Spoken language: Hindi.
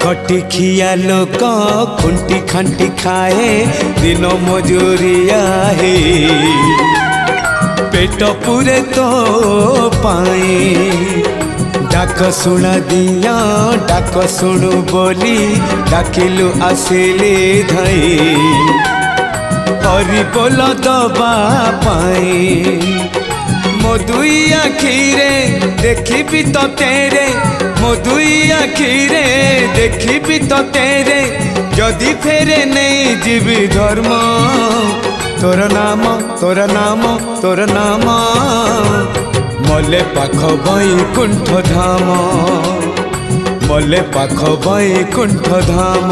खटिखिया लोक खुंटी खांटी खाए दिन मजूरिया है पेट पूरे तो पाए डाक शुणा दिया डाक शुणु बोली डाकिलु आसिले धई हरि बोल दबा पाए मो दुई आखिरे देखी तो तेरे मो दुई आखिरे देखी तो तेरे जदि फेरे नहीं जीवी धर्म तोर नाम तोर नाम तोर नाम मले पाख बैकुंठ धाम मले पाख बैकुंठ धाम।